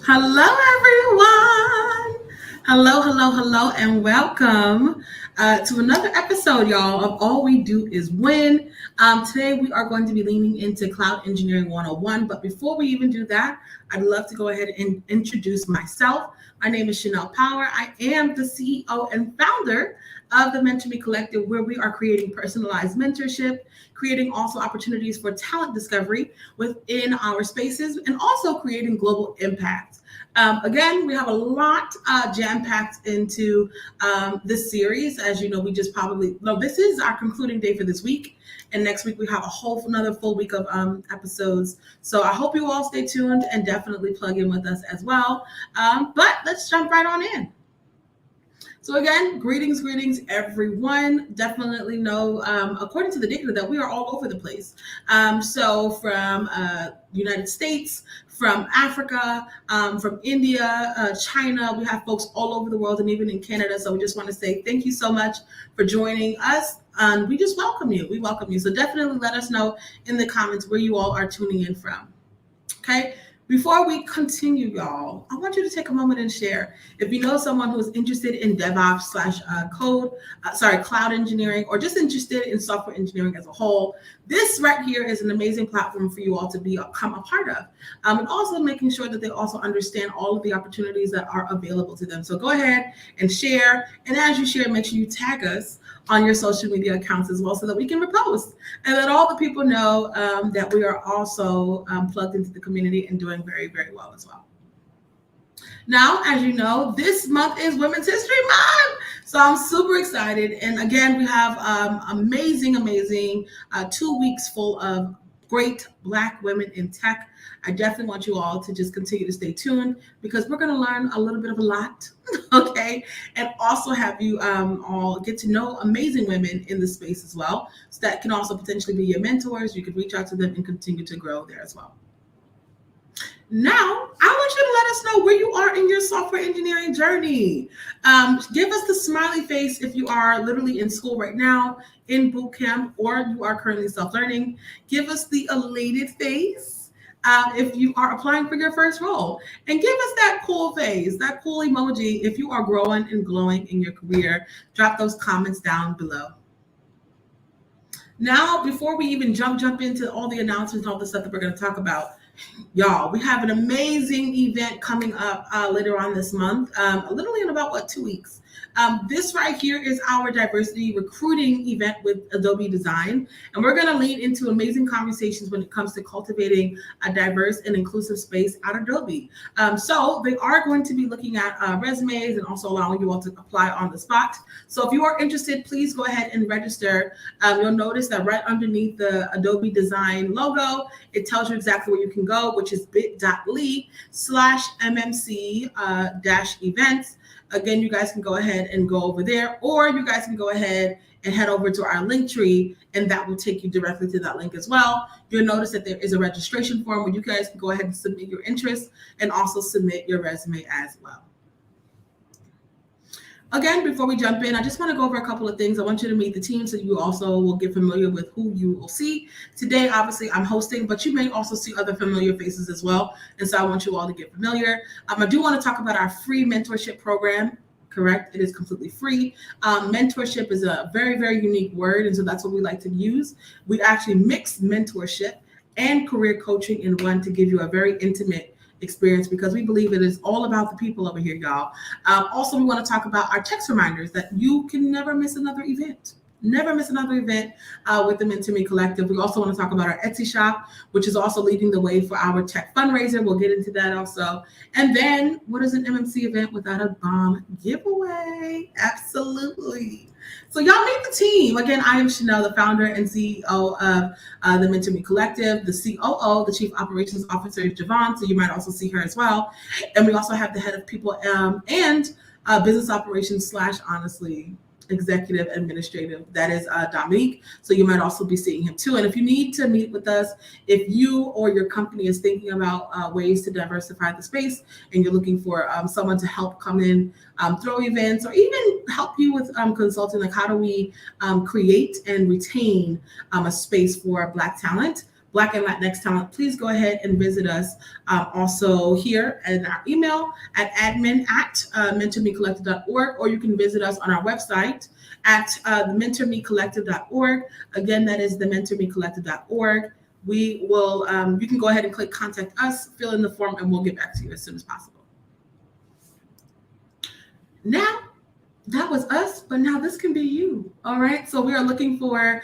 Hello, everyone. Hello, and welcome to another episode, y'all, of All We Do Is Win. Today, we are going to be leaning into Cloud Engineering 101. But before we even do that, I'd love to go ahead and introduce myself. My name is Chanel Power. I am the CEO and founder of the Mentor Me Collective, where we are creating personalized mentorship, creating also opportunities for talent discovery within our spaces, and also creating global impact. Again, we have a lot jam packed into this series. As you know, we just probably, no, this is our concluding day for this week. And next week, we have a whole another full week of episodes. So I hope you all stay tuned and definitely plug in with us as well. But let's jump right on in. So again, greetings, everyone. Definitely know, according to the dictionary, that we are all over the place. So from United States, from Africa, from India, China, we have folks all over the world, and even in Canada. So we just want to say thank you so much for joining us. We just welcome you. We welcome you. So definitely let us know in the comments where you all are tuning in from. Okay. Before we continue, y'all, I want you to take a moment and share. If you know someone who is interested in DevOps slash cloud engineering, or just interested in software engineering as a whole, this right here is an amazing platform for you all to become a part of. And also making sure that they also understand all of the opportunities that are available to them. So go ahead and share. And as you share, make sure you tag us on your social media accounts as well so that we can repost and let all the people know that we are also plugged into the community and doing very, very well as well. Now, as you know, this month is Women's History Month. So I'm super excited. And again, we have amazing 2 weeks full of great Black women in tech. I definitely want you all to just continue to stay tuned because we're going to learn a little bit of a lot, okay? And also have you all get to know amazing women in the space as well. So that can also potentially be your mentors. You can reach out to them and continue to grow there as well. Now, I want you to let us know where you are in your software engineering journey. Give us the smiley face if you are literally in school right now, in boot camp, or you are currently self-learning. Give us the elated face if you are applying for your first role. And give us that cool face, that cool emoji if you are growing and glowing in your career. Drop those comments down below. Now, before we even jump into all the announcements and all the stuff that we're going to talk about, y'all, we have an amazing event coming up later on this month, literally in about 2 weeks. This right here is our diversity recruiting event with Adobe Design, and we're going to lead into amazing conversations when it comes to cultivating a diverse and inclusive space at Adobe. So they are going to be looking at resumes and also allowing you all to apply on the spot. So if you are interested, please go ahead and register. You'll notice that right underneath the Adobe Design logo, it tells you exactly where you can go, which is bit.ly/MMC-events. Again, you guys can go ahead and go over there, or you guys can go ahead and head over to our link tree, and that will take you directly to that link as well. You'll notice that there is a registration form where you guys can go ahead and submit your interest and also submit your resume as well. Again, before we jump in, I just want to go over a couple of things. I want you to meet the team so you also will get familiar with who you will see. Today, obviously, I'm hosting, but you may also see other familiar faces as well. And so I want you all to get familiar. I do want to talk about our free mentorship program. Correct. It is completely free. Mentorship is a very, very unique word. And so that's what we like to use. We actually mix mentorship and career coaching in one to give you a very intimate experience because we believe it is all about the people over here, y'all. Also, we want to talk about our text reminders that you can never miss another event. Never miss another event with the Mentor Me Collective. We also want to talk about our Etsy shop, which is also leading the way for our tech fundraiser. We'll get into that also. And then, what is an MMC event without a bomb giveaway? Absolutely. So y'all meet the team. Again, I am Chanel, the founder and CEO of the Mentor Me Collective. The COO, the Chief Operations Officer, is Javon, so you might also see her as well. And we also have the head of people and business operations / honestly, executive administrative. That is Dominique. So you might also be seeing him too. And if you need to meet with us, if you or your company is thinking about ways to diversify the space and you're looking for someone to help come in, throw events, or even help you with consulting, like how do we create and retain a space for Black talent, Black and Latinx talent, please go ahead and visit us also here in our email at admin@mentormecollective.org, or you can visit us on our website at thementormecollective.org. Again, that is thementormecollective.org. We will, you can go ahead and click contact us, fill in the form, and we'll get back to you as soon as possible. Now, that was us, but now this can be you. All right. So we are looking for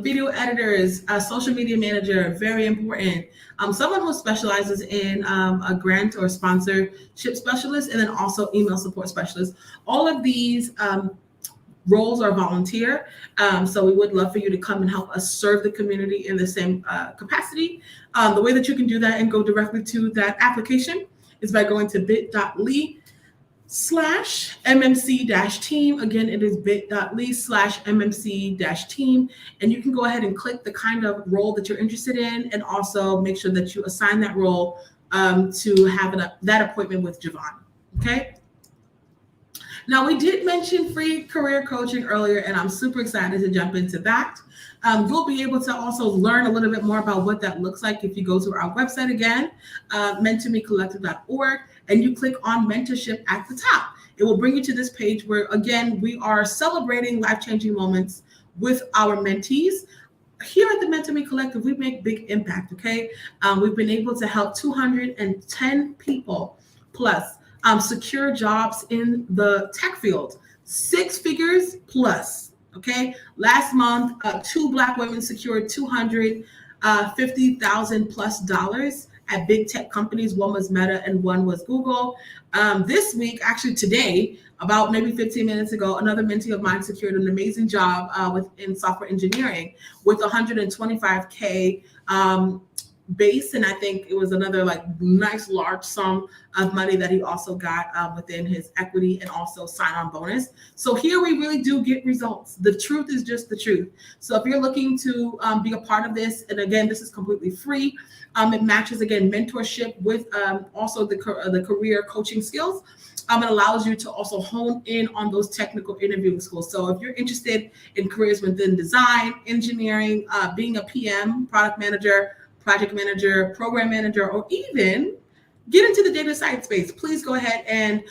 video editors, a social media manager, very important. Someone who specializes in a grant or sponsorship specialist, and then also email support specialist. All of these roles are volunteer. So we would love for you to come and help us serve the community in the same capacity. The way that you can do that and go directly to that application is by going to bit.ly/MMC-team. Again, it is bit.ly/MMC-team. And you can go ahead and click the kind of role that you're interested in, and also make sure that you assign that role to have that appointment with Javon. Okay. Now, we did mention free career coaching earlier, and I'm super excited to jump into that. You'll be able to also learn a little bit more about what that looks like if you go to our website again, mentormecollective.org, and you click on mentorship at the top. It will bring you to this page where, again, we are celebrating life-changing moments with our mentees. Here at the Mentor Me Collective, we make big impact, okay? We've been able to help 210 people plus secure jobs in the tech field, 6 figures plus, okay? Last month, 2 Black women secured $250,000 plus at big tech companies. One was Meta and one was Google. This week, actually today, about maybe 15 minutes ago, another mentee of mine secured an amazing job in software engineering with $125K base, and I think it was another nice large sum of money that he also got within his equity and also sign-on bonus. So here we really do get results. The truth is just the truth. So if you're looking to be a part of this, and again, this is completely free. It matches, again, mentorship with also the career coaching skills. It allows you to also hone in on those technical interviewing skills. So if you're interested in careers within design, engineering, being a PM, product manager, project manager, program manager, or even get into the data science space, please go ahead and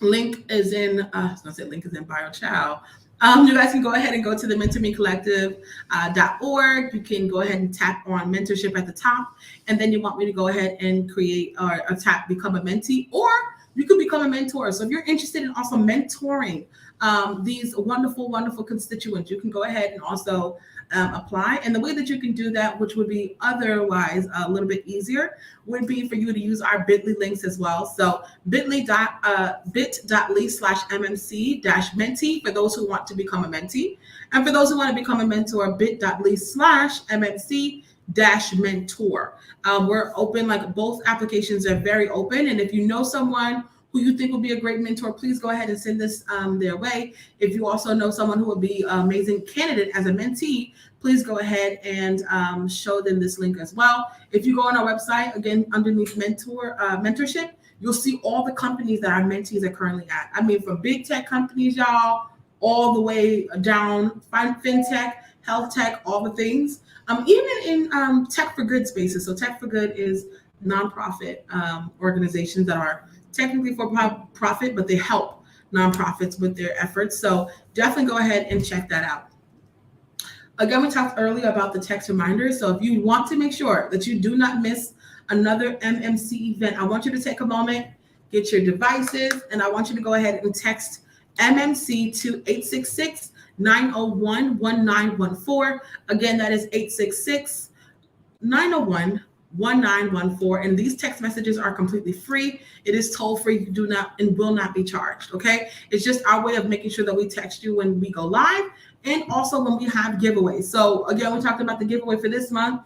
link is in bio chow. You guys can go ahead and go to the mentormecollective.org. You can go ahead and tap on mentorship at the top, and then you want me to go ahead and create or tap become a mentee, or you could become a mentor. So if you're interested in also mentoring these wonderful, wonderful constituents, you can go ahead and also apply. And the way that you can do that, which would be otherwise a little bit easier, would be for you to use our bit.ly links as well. So bit.ly/MMC-mentee for those who want to become a mentee. And for those who want to become a mentor, bit.ly/MMC-mentor. We're open, both applications are very open. And if you know someone who you think will be a great mentor, please go ahead and send this their way. If you also know someone who would be an amazing candidate as a mentee, please go ahead and show them this link as well. If you go on our website, again, underneath mentorship, you'll see all the companies that our mentees are currently at. I mean, from big tech companies, y'all, all the way down, fintech, health tech, all the things. Even in tech for good spaces. So tech for good is nonprofit organizations that are technically for profit, but they help nonprofits with their efforts. So definitely go ahead and check that out. Again, we talked earlier about the text reminders. So if you want to make sure that you do not miss another MMC event, I want you to take a moment, get your devices, and I want you to go ahead and text MMC to 866-901-1914. Again, that is 866-901-1914. And these text messages are completely free. It is toll free. You do not and will not be charged. Okay. It's just our way of making sure that we text you when we go live and also when we have giveaways. So again, we talked about the giveaway for this month.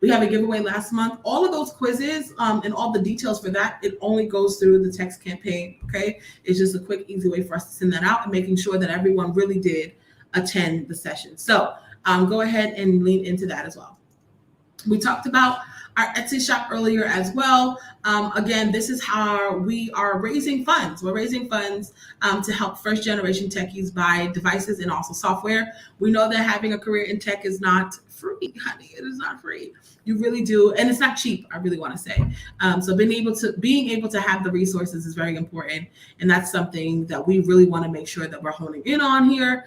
We have a giveaway last month. All of those quizzes and all the details for that, it only goes through the text campaign. Okay. It's just a quick, easy way for us to send that out and making sure that everyone really did attend the session. So go ahead and lean into that as well. We talked about our Etsy shop earlier as well. Again, this is how we are raising funds. We're raising funds to help first generation techies buy devices and also software. We know that having a career in tech is not free, honey. It is not free. You really do, and it's not cheap. I really want to say. So being able to have the resources is very important, and that's something that we really want to make sure that we're honing in on here.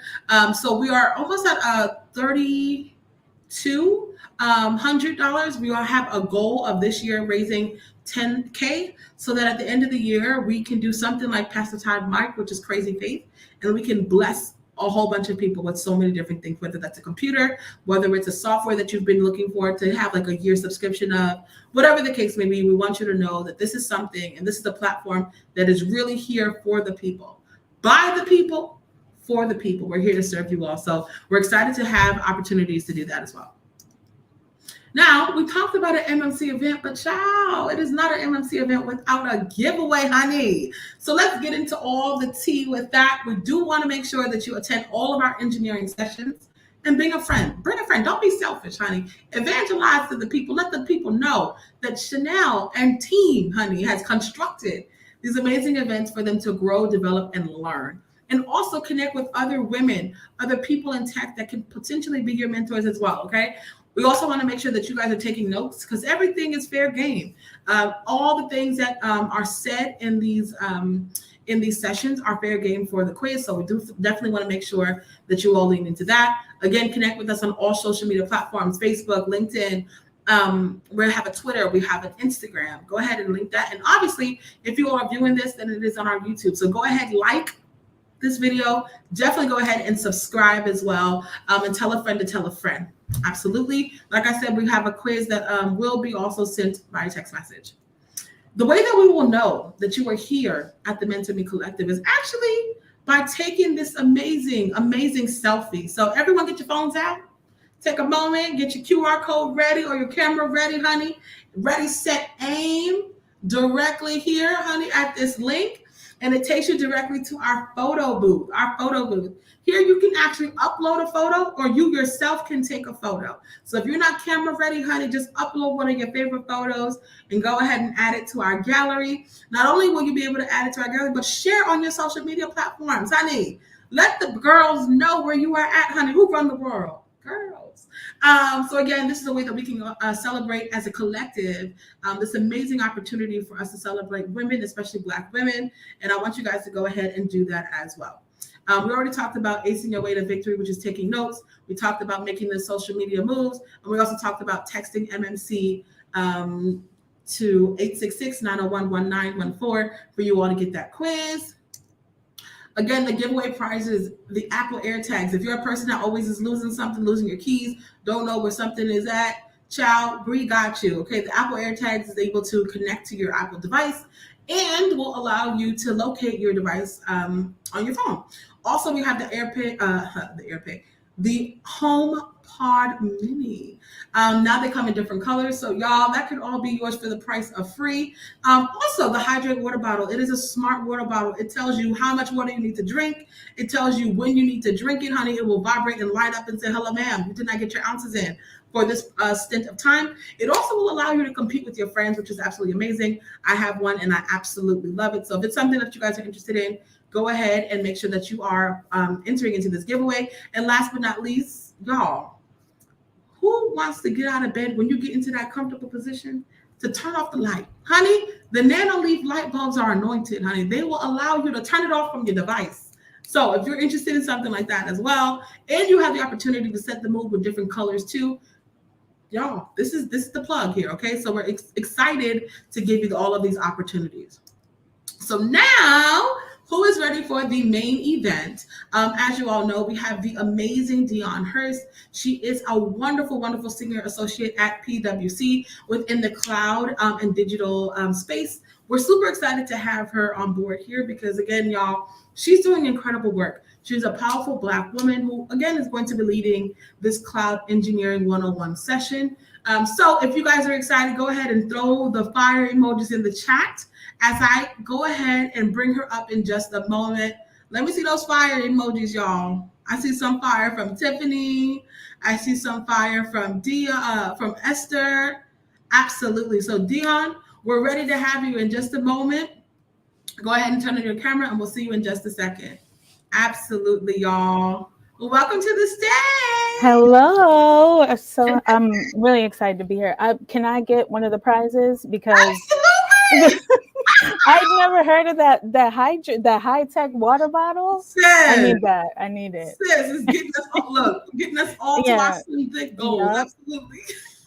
So we are almost at $3,200. We all have a goal of this year raising $10K, so that at the end of the year we can do something like Pastor Todd Mike, which is Crazy Faith, and we can bless a whole bunch of people with so many different things, whether that's a computer, whether it's a software that you've been looking for to have like a year subscription of, whatever the case may be. We want you to know that this is something, and this is a platform that is really here for the people, by the people, for the people. We're here to serve you all. So we're excited to have opportunities to do that as well. Now, we talked about an MMC event, but child, it is not an MMC event without a giveaway, honey. So let's get into all the tea with that. We do want to make sure that you attend all of our engineering sessions and bring a friend. Bring a friend. Don't be selfish, honey. Evangelize to the people. Let the people know that Chanel and team, honey, has constructed these amazing events for them to grow, develop, and learn. And also connect with other women, other people in tech that can potentially be your mentors as well, okay? We also want to make sure that you guys are taking notes, because everything is fair game. All the things that are said in these sessions are fair game for the quiz. So we do definitely want to make sure that you all lean into that. Again, connect with us on all social media platforms, Facebook, LinkedIn. We have a Twitter, we have an Instagram. Go ahead and link that. And obviously, if you are viewing this, then it is on our YouTube. So go ahead, like this video. Definitely go ahead and subscribe as well, and tell a friend to tell a friend. Absolutely. Like I said, we have a quiz that will be also sent by text message. The way that we will know that you are here at the Mentor Me Collective is actually by taking this amazing selfie. So everyone get your phones out. Take a moment, get your QR code ready or your camera ready, honey. Ready, set, aim directly here, honey, at this link. And it takes you directly to our photo booth. Here you can actually upload a photo, or you yourself can take a photo. So if you're not camera ready, honey, just upload one of your favorite photos and go ahead and add it to our gallery. Not only will you be able to add it to our gallery, but share on your social media platforms, honey. Let the girls know where you are at, honey. Who run the world? Girls. So again, this is a way that we can celebrate as a collective this amazing opportunity for us to celebrate women, especially Black women. And I want you guys to go ahead and do that as well. We already talked about acing your way to victory, which is taking notes. We talked about making the social media moves. And we also talked about texting MMC to 866-901-1914 for you all to get that quiz. Again, the giveaway prize is the Apple AirTags. If you're a person that always is losing something, losing your keys, don't know where something is at, child, Bree got you. Okay, the Apple AirTags is able to connect to your Apple device and will allow you to locate your device on your phone. Also, we have the the HomePod Mini. Now they come in different colors, so y'all, that could all be yours for the price of free. Also, the Hydrate water bottle. It is a smart water bottle. It tells you how much water you need to drink. It tells you when you need to drink it, honey. It will vibrate and light up and say, hello, ma'am, you did not get your ounces in for this stint of time. It also will allow you to compete with your friends, which is absolutely amazing. I have one and I absolutely love it. So if it's something that you guys are interested in, go ahead and make sure that you are entering into this giveaway. And last but not least, y'all, who wants to get out of bed when you get into that comfortable position to turn off the light? Honey, the NanoLeaf light bulbs are anointed, honey. They will allow you to turn it off from your device. So if you're interested in something like that as well, and you have the opportunity to set the mood with different colors too, y'all, this is the plug here, okay? So we're excited to give you all of these opportunities. So now, who is ready for the main event? As you all know, we have the amazing Dion Hurst. She is a wonderful, wonderful senior associate at PwC within the cloud and digital space. We're super excited to have her on board here because, again, y'all, she's doing incredible work. She's a powerful Black woman who, again, is going to be leading this Cloud Engineering 101 session. So if you guys are excited, go ahead and throw the fire emojis in the chat as I go ahead and bring her up in just a moment. Let me see those fire emojis, y'all. I see some fire from Tiffany. I see some fire from from Esther. Absolutely. So Dion, we're ready to have you in just a moment. Go ahead and turn on your camera, and we'll see you in just a second. Absolutely, y'all. Well, welcome to the stage. Hello. So I'm really excited to be here. Can I get one of the prizes because Absolutely. I'd never heard of that high tech water bottle. I Sis, need that. I need it. it's getting us all, look, getting us all to our Yeah. slim thick goals. Yup. Absolutely.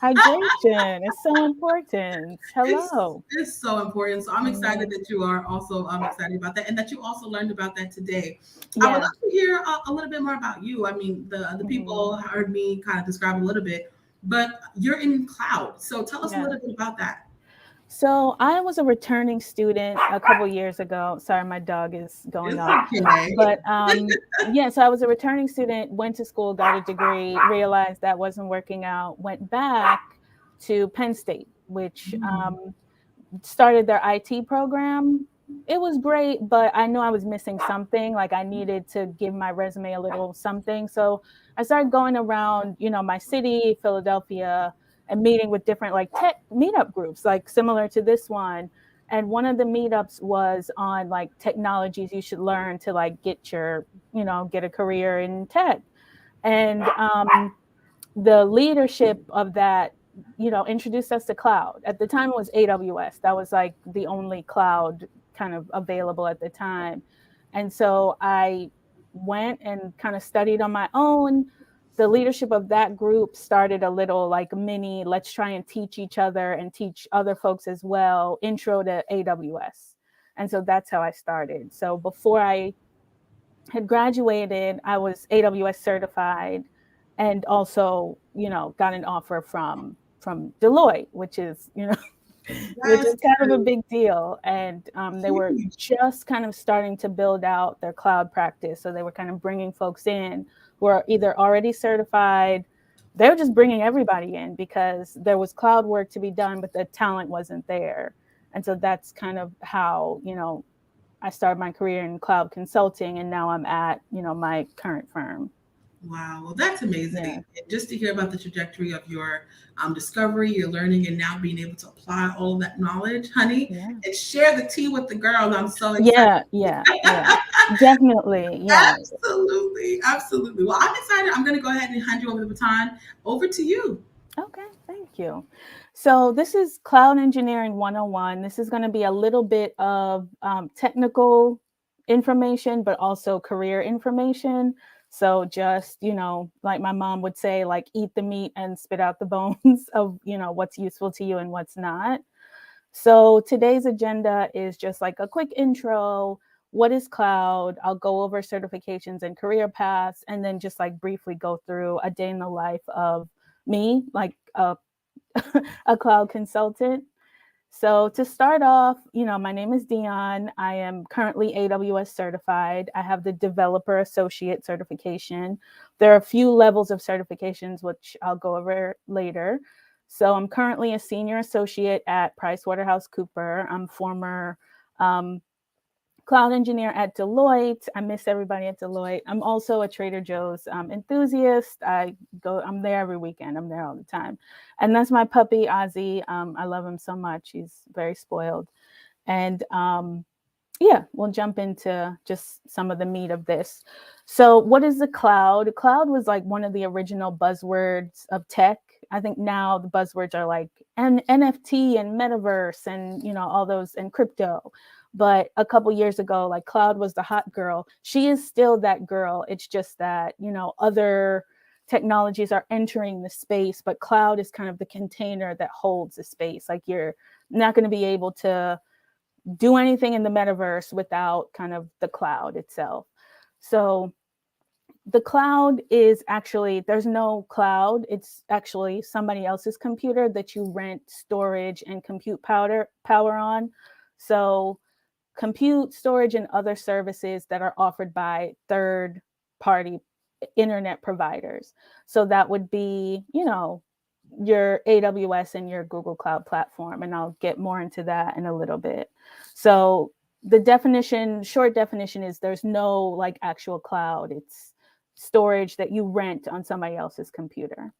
Hydration is so important. Hello. It's so important. So I'm excited Yeah. that you are also excited about that, and that you also learned about that today. I would Yeah. love to hear a little bit more about you. I mean, the Mhm. people heard me kind of describe a little bit, but you're in cloud. So tell us a Yeah. little bit about that. So I was a returning student a couple years ago. Sorry, my dog is going It's off. okay. But yeah, so I was a returning student, went to school, got a degree, realized that wasn't working out, went back to Penn State, which Mm. started their IT program. It was great, but I knew I was missing something. Like I needed to give my resume a little something. So I started going around, my city, Philadelphia, and meeting with different like tech meetup groups, like similar to this one. And one of the meetups was on like technologies you should learn to like get a career in tech. And the leadership of that introduced us to cloud. At the time it was AWS. That was like the only cloud kind of available at the time. And so I went and kind of studied on my own. The leadership of that group started a little like mini, let's try and teach each other and teach other folks as well, intro to AWS. And so that's how I started. So before I had graduated, I was AWS certified, and also, got an offer from Deloitte, which That's is kind of a big deal. And they were huge. just kind of starting to build out their cloud practice, so they were kind of bringing folks in who are either already certified. They were just bringing everybody in because there was cloud work to be done, but the talent wasn't there. And so that's kind of how I started my career in cloud consulting, and now I'm at, my current firm. Wow, well, that's amazing. Yeah. And just to hear about the trajectory of your discovery, your learning, and now being able to apply all of that knowledge, honey, Yeah. and share the tea with the girls. I'm so excited. Yeah. Yeah. Yeah. Definitely. Yeah. Absolutely, absolutely. Well, I'm excited. I'm going to go ahead and hand you over the baton. Over to you. Okay. Thank you. So this is Cloud Engineering 101. This is going to be a little bit of technical information, but also career information. So just, like my mom would say, like eat the meat and spit out the bones of, what's useful to you and what's not. So today's agenda is just like a quick intro. What is cloud? I'll go over certifications and career paths, and then just like briefly go through a day in the life of me, like a cloud consultant. So to start off, my name is Dion. I am currently AWS certified. I have the developer associate certification. There are a few levels of certifications, which I'll go over later. So I'm currently a senior associate at PricewaterhouseCoopers. I'm former um, cloud engineer at Deloitte. I miss everybody at Deloitte. I'm also a Trader Joe's enthusiast. I'm there every weekend. I'm there all the time. And that's my puppy, Ozzy. I love him so much. He's very spoiled. And yeah, we'll jump into just some of the meat of this. So, what is the cloud? Cloud was like one of the original buzzwords of tech. I think now the buzzwords are like NFT and metaverse and all those and crypto. But a couple years ago, like cloud was the hot girl. She is still that girl. It's just that other technologies are entering the space, but cloud is kind of the container that holds the space. Like you're not going to be able to do anything in the metaverse without kind of the cloud itself. So the cloud is actually, there's no cloud. It's actually somebody else's computer that you rent storage and compute power on. So compute, storage, and other services that are offered by third party internet providers. So that would be, your AWS and your Google Cloud platform. And I'll get more into that in a little bit. So the definition, short definition, is there's no like actual cloud. It's storage that you rent on somebody else's computer.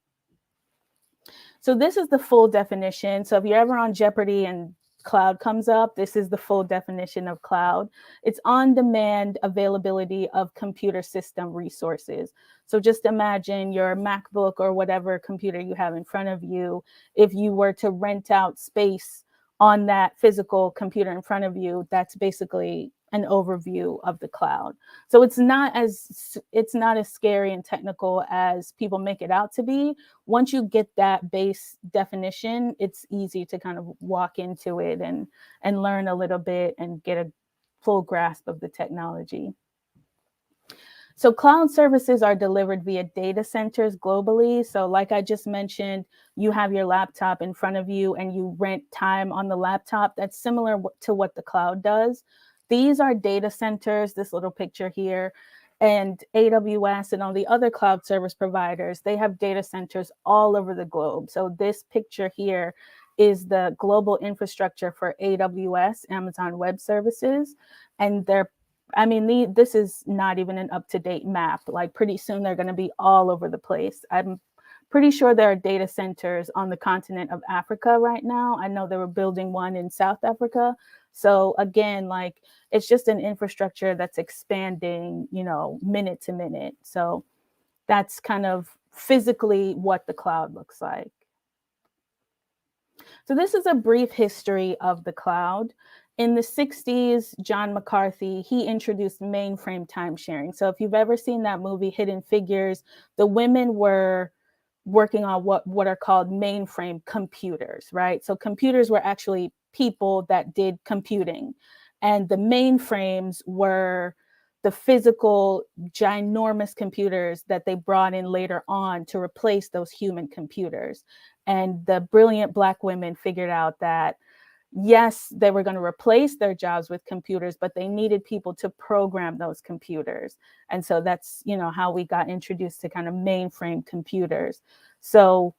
So this is the full definition. So if you're ever on Jeopardy and cloud comes up, this is the full definition of cloud. It's on-demand availability of computer system resources. So just imagine your MacBook or whatever computer you have in front of you. If you were to rent out space on that physical computer in front of you, that's basically an overview of the cloud. So it's not as scary and technical as people make it out to be. Once you get that base definition, it's easy to kind of walk into it and learn a little bit and get a full grasp of the technology. So cloud services are delivered via data centers globally. So like I just mentioned, you have your laptop in front of you and you rent time on the laptop. That's similar to what the cloud does. These are data centers, this little picture here, and AWS and all the other cloud service providers, they have data centers all over the globe. So this picture here is the global infrastructure for AWS, Amazon Web Services, and this is not even an up-to-date map. Like pretty soon they're going to be all over the place. I'm pretty sure there are data centers on the continent of Africa right now. I know they were building one in South Africa. So again, like it's just an infrastructure that's expanding, minute to minute. So that's kind of physically what the cloud looks like. So this is a brief history of the cloud. In the 60s, John McCarthy, he introduced mainframe time sharing. So if you've ever seen that movie, Hidden Figures, the women were working on what are called mainframe computers, right? So computers were actually people that did computing. And the mainframes were the physical, ginormous computers that they brought in later on to replace those human computers. And the brilliant Black women figured out that, yes, they were going to replace their jobs with computers, but they needed people to program those computers. And so that's, how we got introduced to kind of mainframe computers. So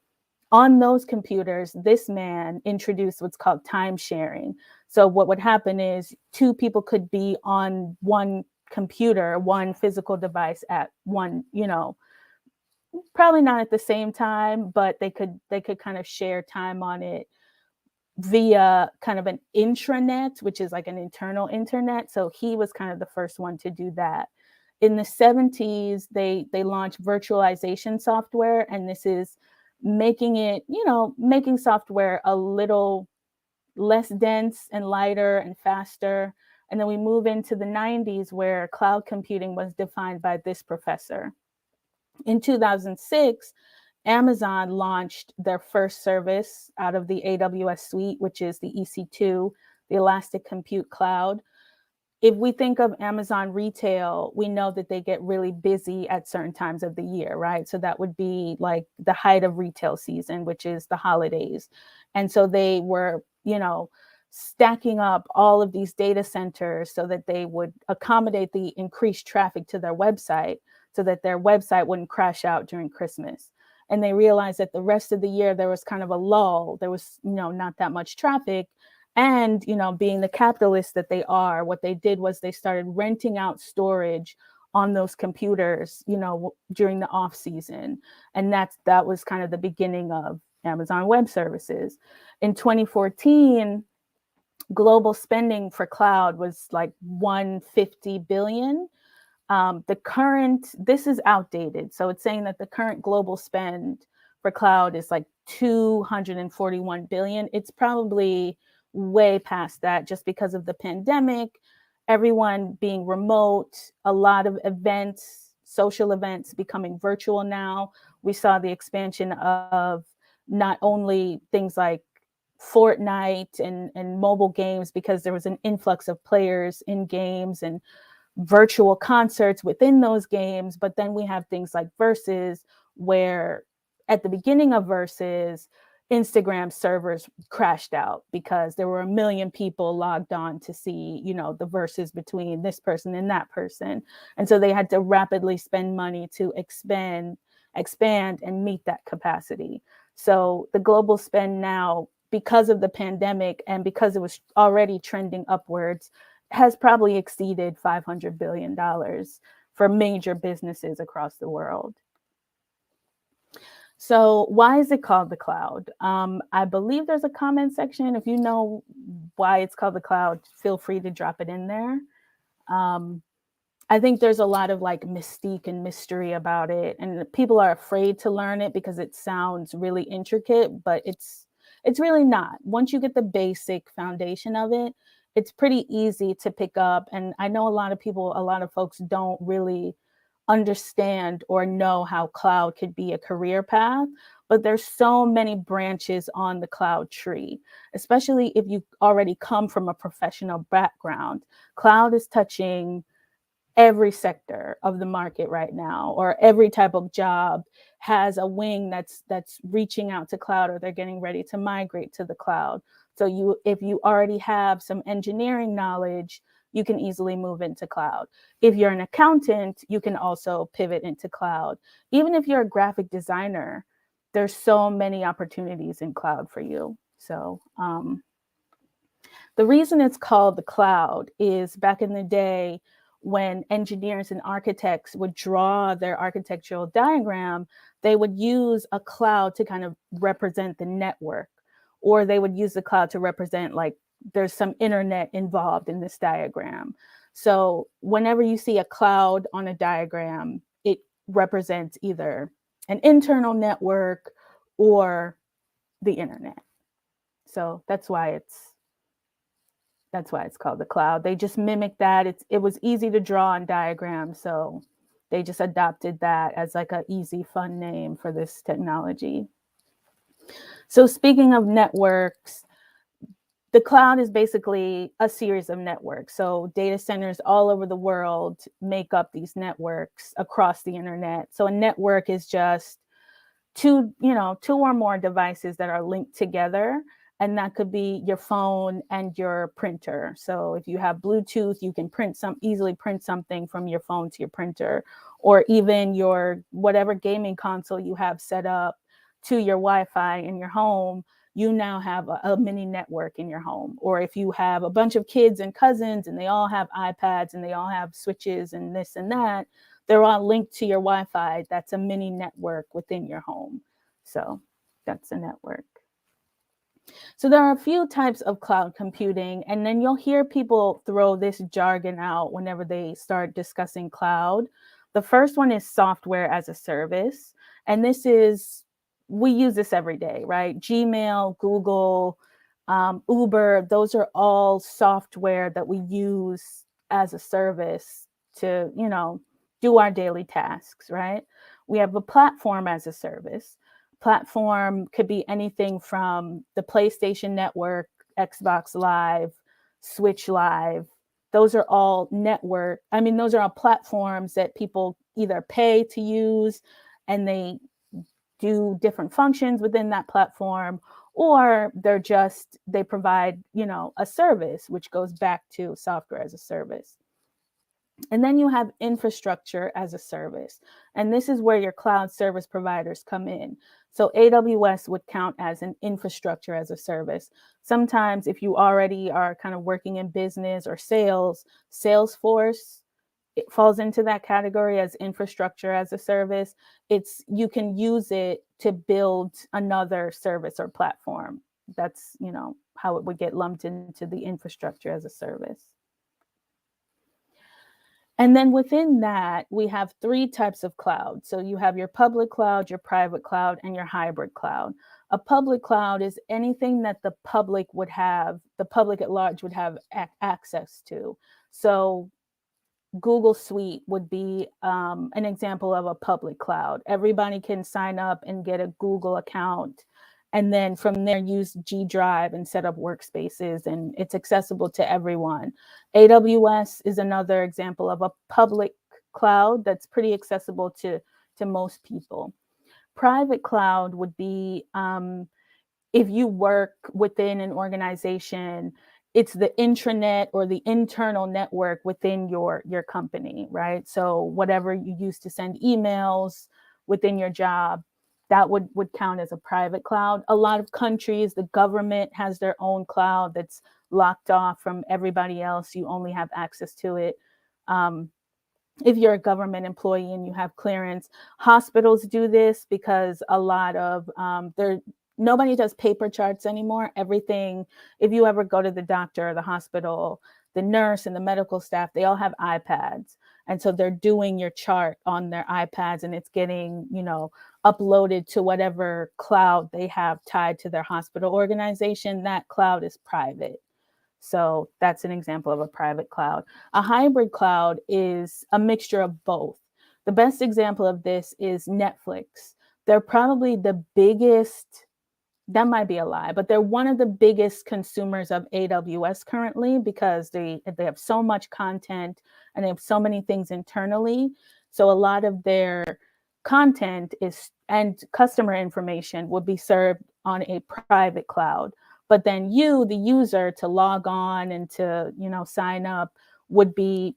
on those computers, this man introduced what's called time sharing. So what would happen is two people could be on one computer, one physical device at one, probably not at the same time, but they could kind of share time on it via kind of an intranet, which is like an internal internet. So he was kind of the first one to do that. In the 70s, they launched virtualization software, and this is making software a little less dense and lighter and faster. And then we move into the 90s, where cloud computing was defined by this professor. In 2006, Amazon launched their first service out of the AWS suite, which is the EC2, the Elastic Compute Cloud. If we think of Amazon retail, we know that they get really busy at certain times of the year, right? So that would be like the height of retail season, which is the holidays. And so they were, stacking up all of these data centers so that they would accommodate the increased traffic to their website, so that their website wouldn't crash out during Christmas. And they realized that the rest of the year there was kind of a lull. There was, not that much traffic. And, being the capitalists that they are, what they did was they started renting out storage on those computers, during the off season. And that was kind of the beginning of Amazon Web Services. In 2014, global spending for cloud was like 150 billion. This is outdated. So it's saying that the current global spend for cloud is like 241 billion. It's probably way past that just because of the pandemic, everyone being remote, a lot of events, social events becoming virtual now. We saw the expansion of not only things like Fortnite and mobile games, because there was an influx of players in games and virtual concerts within those games. But then we have things like Versus, where at the beginning of Versus, Instagram servers crashed out because there were 1 million people logged on to see, the Versus between this person and that person. And so they had to rapidly spend money to expand and meet that capacity. So the global spend now, because of the pandemic and because it was already trending upwards, has probably exceeded $500 billion for major businesses across the world. So why is it called the cloud? I believe there's a comment section. If you know why it's called the cloud, feel free to drop it in there. Um, I think there's a lot of like mystique and mystery about it, and people are afraid to learn it because it sounds really intricate, but it's really not. Once you get the basic foundation of it, it's pretty easy to pick up. And I know a lot of folks don't really understand or know how cloud could be a career path, but there's so many branches on the cloud tree, especially if you already come from a professional background. Cloud is touching every sector of the market right now, or every type of job has a wing that's reaching out to cloud, or they're getting ready to migrate to the cloud. So you, if you already have some engineering knowledge, you can easily move into cloud. If you're an accountant, you can also pivot into cloud. Even if you're a graphic designer, there's so many opportunities in cloud for you. So the reason it's called the cloud is back in the day, when engineers and architects would draw their architectural diagram, they would use a cloud to kind of represent the network, or they would use the cloud to represent, like, there's some internet involved in this diagram. So whenever you see a cloud on a diagram, it represents either an internal network or the internet. So that's why it's called the cloud. They just mimic that. It was easy to draw on diagrams, so they just adopted that as like an easy, fun name for this technology. So speaking of networks, the cloud is basically a series of networks. So data centers all over the world make up these networks across the internet. So a network is just two or more devices that are linked together, and that could be your phone and your printer. So if you have Bluetooth, you can easily print something from your phone to your printer, or even your whatever gaming console you have set up to your Wi-Fi in your home. You now have a mini network in your home. Or if you have a bunch of kids and cousins and they all have iPads and they all have switches and this and that, they're all linked to your Wi-Fi. That's a mini network within your home. So that's a network. So there are a few types of cloud computing, and then you'll hear people throw this jargon out whenever they start discussing cloud. The first one is software as a service. And we use this every day, right? Gmail, Google, Uber, those are all software that we use as a service to, do our daily tasks, right? We have a platform as a service. Platform could be anything from the PlayStation Network, Xbox Live, Switch Live. Those are all those are all platforms that people either pay to use, and they do different functions within that platform, or they provide, a service, which goes back to software as a service. And then you have infrastructure as a service. And this is where your cloud service providers come in. So AWS would count as an infrastructure as a service. Sometimes if you already are kind of working in business or sales, Salesforce, it falls into that category as infrastructure as a service. You can use it to build another service or platform. That's, how it would get lumped into the infrastructure as a service. And then within that, we have three types of cloud. So you have your public cloud, your private cloud, and your hybrid cloud. A public cloud is anything that the public at large would have access to. So Google Suite would be an example of a public cloud. Everybody can sign up and get a Google account, and then from there use G Drive and set up workspaces, and it's accessible to everyone. AWS is another example of a public cloud that's pretty accessible to most people. Private cloud would be if you work within an organization, it's the intranet or the internal network within your company, right? So whatever you use to send emails within your job, that would count as a private cloud. A lot of countries, the government has their own cloud that's locked off from everybody else. You only have access to it if you're a government employee and you have clearance. Hospitals do this because a lot of nobody does paper charts anymore. Everything, if you ever go to the doctor or the hospital, the nurse and the medical staff, they all have iPads. And so they're doing your chart on their iPads, and it's getting, uploaded to whatever cloud they have tied to their hospital organization. That cloud is private. So that's an example of a private cloud. A hybrid cloud is a mixture of both. The best example of this is Netflix. They're probably the biggest, that might be a lie, but they're one of the biggest consumers of AWS currently because they have so much content and they have so many things internally. So a lot of their content is and customer information would be served on a private cloud. But then you, the user, to log on and to, sign up would be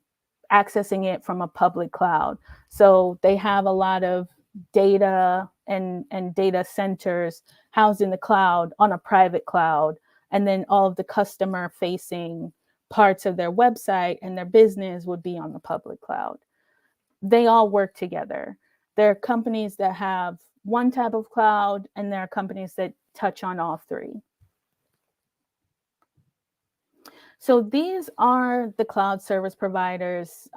accessing it from a public cloud. So they have a lot of data and data centers housed in the cloud on a private cloud. And then all of the customer facing parts of their website and their business would be on the public cloud. They all work together. There are companies that have one type of cloud, and there are companies that touch on all three. So these are the cloud service providers.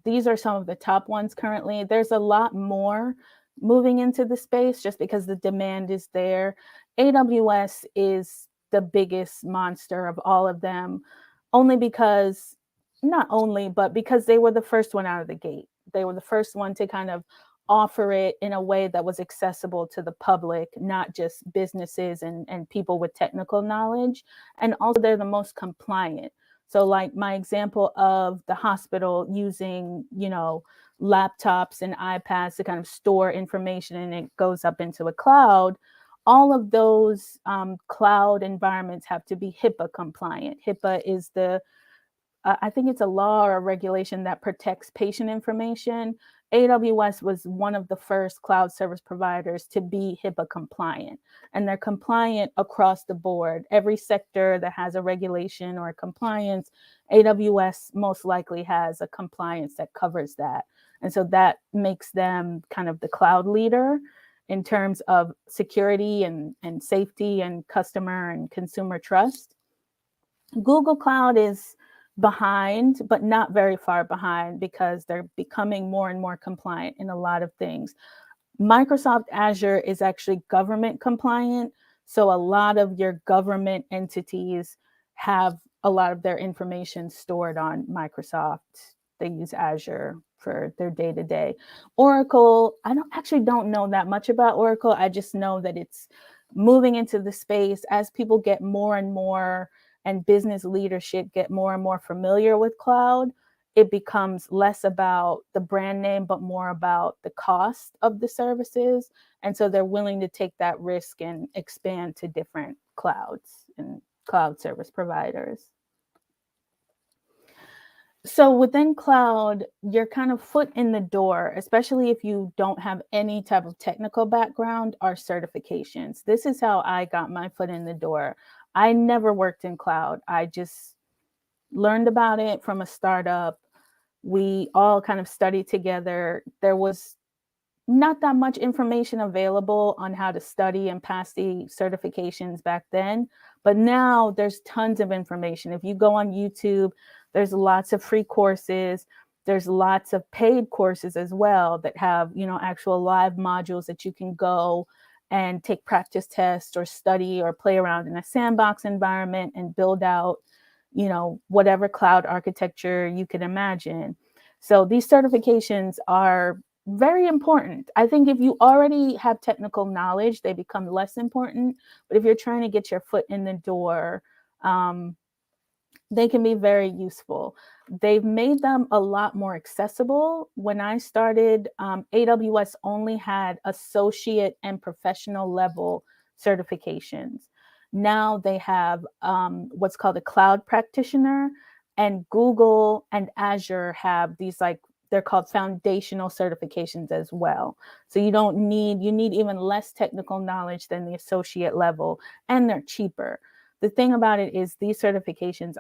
These are some of the top ones currently. There's a lot more moving into the space just because the demand is there. AWS is the biggest monster of all of them, not only, but because they were the first one out of the gate. They were the first one to kind of offer it in a way that was accessible to the public, not just businesses and people with technical knowledge. And also they're the most compliant. So like my example of the hospital using, laptops and iPads to kind of store information and it goes up into a cloud. All of those cloud environments have to be HIPAA compliant. HIPAA is I think it's a law or a regulation that protects patient information. AWS was one of the first cloud service providers to be HIPAA compliant, and they're compliant across the board. Every sector that has a regulation or a compliance, AWS most likely has a compliance that covers that. And so that makes them kind of the cloud leader in terms of security and safety and customer and consumer trust. Google Cloud is behind, but not very far behind because they're becoming more and more compliant in a lot of things. Microsoft Azure is actually government compliant. So a lot of your government entities have a lot of their information stored on Microsoft. They use Azure for their day-to-day. Oracle, I don't know that much about Oracle. I just know that it's moving into the space as people get more and more and business leadership get more and more familiar with cloud. It becomes less about the brand name, but more about the cost of the services. And so they're willing to take that risk and expand to different clouds and cloud service providers. So within cloud, your kind of foot in the door, especially if you don't have any type of technical background, are certifications. This is how I got my foot in the door. I never worked in cloud. I just learned about it from a startup. We all kind of studied together. There was not that much information available on how to study and pass the certifications back then, but now there's tons of information. If you go on YouTube, there's lots of free courses. There's lots of paid courses as well that have, actual live modules that you can go and take practice tests or study or play around in a sandbox environment and build out, whatever cloud architecture you can imagine. So these certifications are very important. I think if you already have technical knowledge, they become less important. But if you're trying to get your foot in the door, they can be very useful. They've made them a lot more accessible. When I started, AWS only had associate and professional level certifications. Now they have what's called a cloud practitioner, and Google and Azure have these they're called foundational certifications as well. So you need even less technical knowledge than the associate level, and they're cheaper. The thing about it is these certifications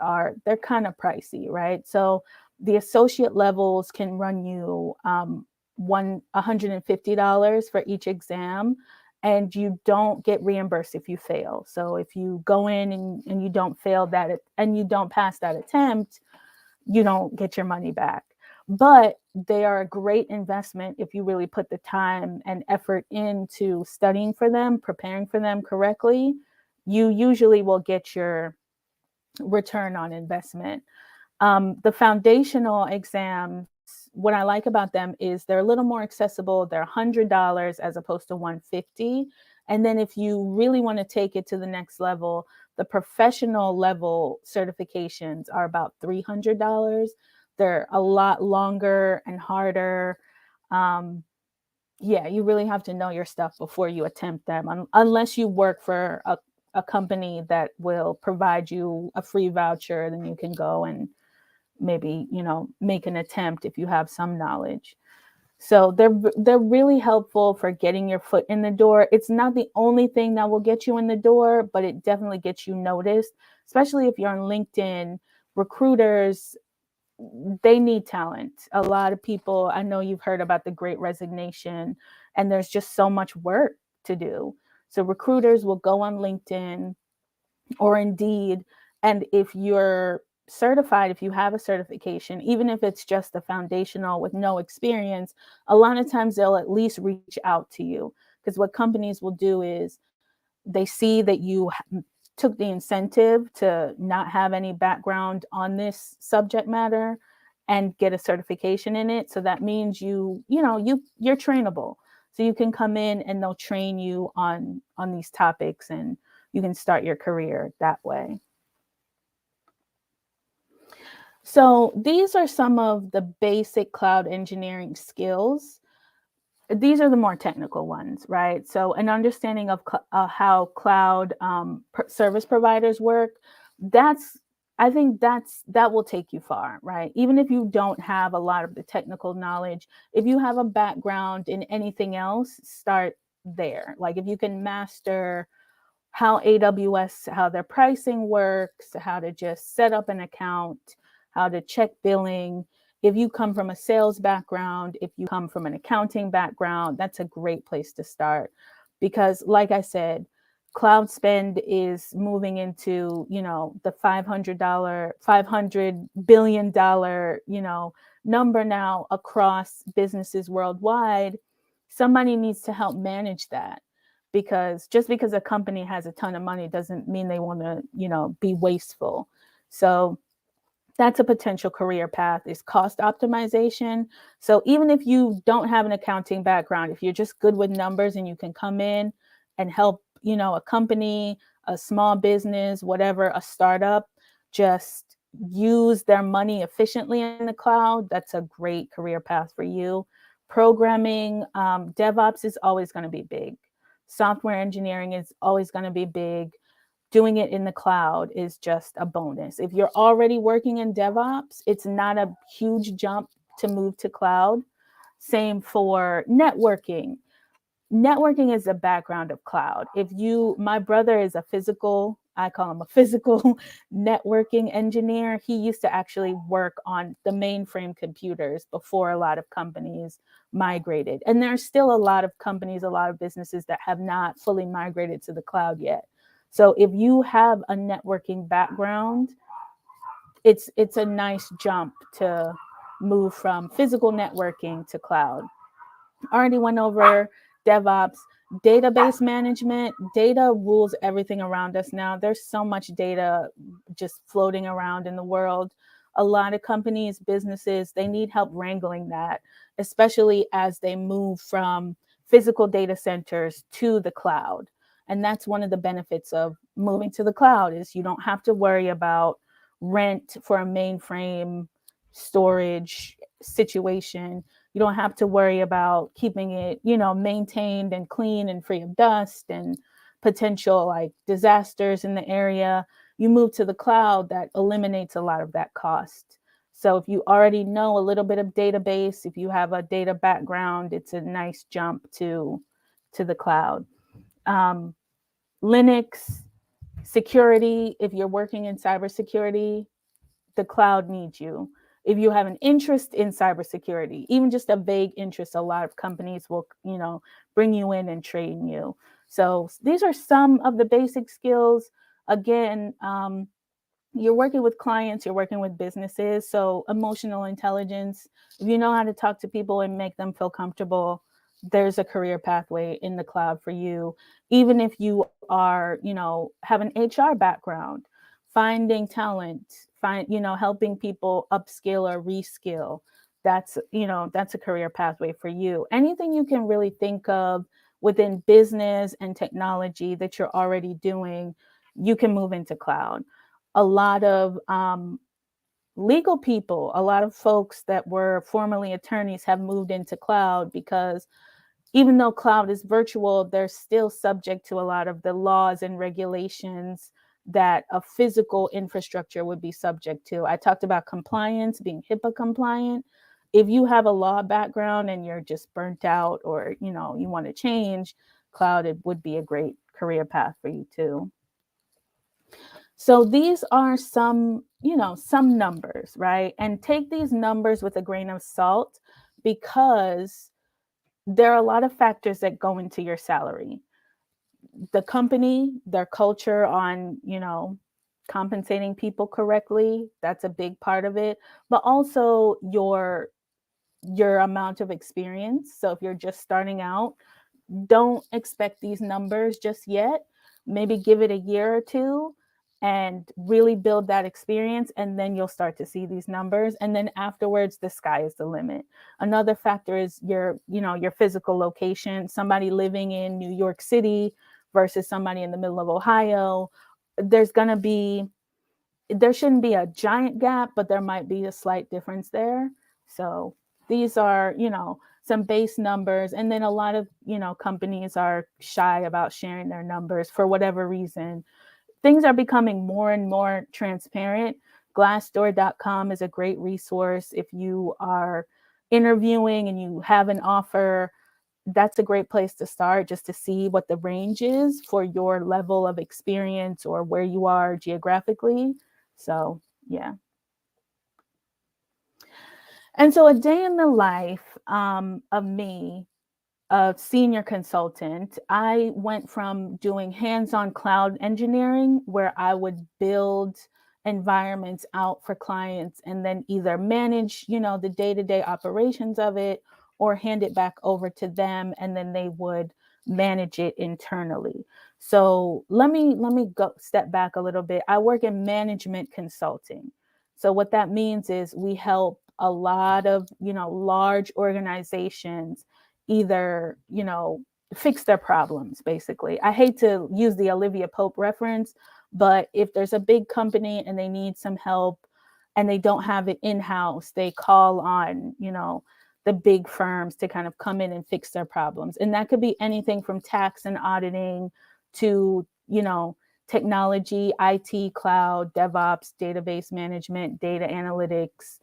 they're kind of pricey, right? So the associate levels can run you $150 for each exam, and you don't get reimbursed if you fail. So if you go in and you don't fail that and you don't pass that attempt, you don't get your money back. But they are a great investment if you really put the time and effort into studying for them, preparing for them correctly. You usually will get your return on investment. The foundational exams, what I like about them is they're a little more accessible. They're $100 as opposed to $150. And then if you really want to take it to the next level, the professional level certifications are about $300. They're a lot longer and harder. Yeah, you really have to know your stuff before you attempt them, unless you work for a company that will provide you a free voucher, then you can go and maybe, make an attempt if you have some knowledge. So they're really helpful for getting your foot in the door. It's not the only thing that will get you in the door, but it definitely gets you noticed, especially if you're on LinkedIn. Recruiters, they need talent. A lot of people, I know you've heard about the Great Resignation, and there's just so much work to do. So recruiters will go on LinkedIn or Indeed, and if you're certified, if you have a certification, even if it's just a foundational with no experience, a lot of times they'll at least reach out to you, because what companies will do is they see that you took the incentive to not have any background on this subject matter and get a certification in it. So that means you're trainable. So you can come in and they'll train you on these topics, and you can start your career that way. So these are some of the basic cloud engineering skills. These are the more technical ones, right? So an understanding of how cloud service providers work, that's I think that will take you far, right? Even if you don't have a lot of the technical knowledge, if you have a background in anything else, start there. Like if you can master how AWS, how their pricing works, how to just set up an account, how to check billing. If you come from a sales background, if you come from an accounting background, that's a great place to start. Because like I said, cloud spend is moving into, the $500 billion, number now across businesses worldwide. Somebody needs to help manage that, because just because a company has a ton of money doesn't mean they want to, be wasteful. So that's a potential career path, is cost optimization. So even if you don't have an accounting background, if you're just good with numbers and you can come in and help, a company, a small business, whatever, a startup, just use their money efficiently in the cloud, that's a great career path for you. Programming, DevOps is always going to be big. Software engineering is always going to be big. Doing it in the cloud is just a bonus. If you're already working in DevOps, it's not a huge jump to move to cloud. Same for networking. Networking is a background of cloud. My brother is I call him a physical networking engineer. He used to actually work on the mainframe computers before a lot of companies migrated. And there's still a lot of companies, a lot of businesses that have not fully migrated to the cloud yet. So if you have a networking background, it's a nice jump to move from physical networking to cloud. Already went over DevOps. Database management. Data rules everything around us now. There's so much data just floating around in the world. A lot of companies, businesses, they need help wrangling that, especially as they move from physical data centers to the cloud. And that's one of the benefits of moving to the cloud, is you don't have to worry about rent for a mainframe storage situation. You don't have to worry about keeping it, maintained and clean and free of dust and potential like disasters in the area. You move to the cloud, that eliminates a lot of that cost. So if you already know a little bit of database, if you have a data background, it's a nice jump to the cloud. Linux, Security, if you're working in cybersecurity, the cloud needs you. If you have an interest in cybersecurity, even just a vague interest, a lot of companies will, bring you in and train you. So these are some of the basic skills. Again, you're working with clients, you're working with businesses. So emotional intelligence, if you know how to talk to people and make them feel comfortable, there's a career pathway in the cloud for you. Even if you are, have an HR background, finding talent, helping people upskill or reskill, that's a career pathway for you. Anything you can really think of within business and technology that you're already doing, you can move into cloud. A lot of legal people, a lot of folks that were formerly attorneys have moved into cloud because even though cloud is virtual, they're still subject to a lot of the laws and regulations that a physical infrastructure would be subject to. I talked about compliance, being HIPAA compliant. If you have a law background and you're just burnt out, or you want to change, cloud, it would be a great career path for you too. So these are some numbers, right? And take these numbers with a grain of salt, because there are a lot of factors that go into your salary. The company, their culture on, compensating people correctly, that's a big part of it, but also your amount of experience. So if you're just starting out, don't expect these numbers just yet. Maybe give it a year or two and really build that experience, and then you'll start to see these numbers, and then afterwards the sky is the limit. Another factor is your physical location. Somebody living in New York City versus somebody in the middle of Ohio, there shouldn't be a giant gap, but there might be a slight difference there. So these are, some base numbers. And then a lot of, companies are shy about sharing their numbers for whatever reason. Things are becoming more and more transparent. Glassdoor.com is a great resource. If you are interviewing and you have an offer, that's a great place to start, just to see what the range is for your level of experience or where you are geographically. So, yeah. And so a day in the life of me, a senior consultant, I went from doing hands-on cloud engineering, where I would build environments out for clients and then either manage, the day-to-day operations of it, or hand it back over to them, and then they would manage it internally. So let me go step back a little bit. I work in management consulting. So what that means is we help a lot of, large organizations either, fix their problems, basically. I hate to use the Olivia Pope reference, but if there's a big company and they need some help and they don't have it in-house, they call on, the big firms to kind of come in and fix their problems. And that could be anything from tax and auditing to, technology, IT, cloud, DevOps, database management, data analytics,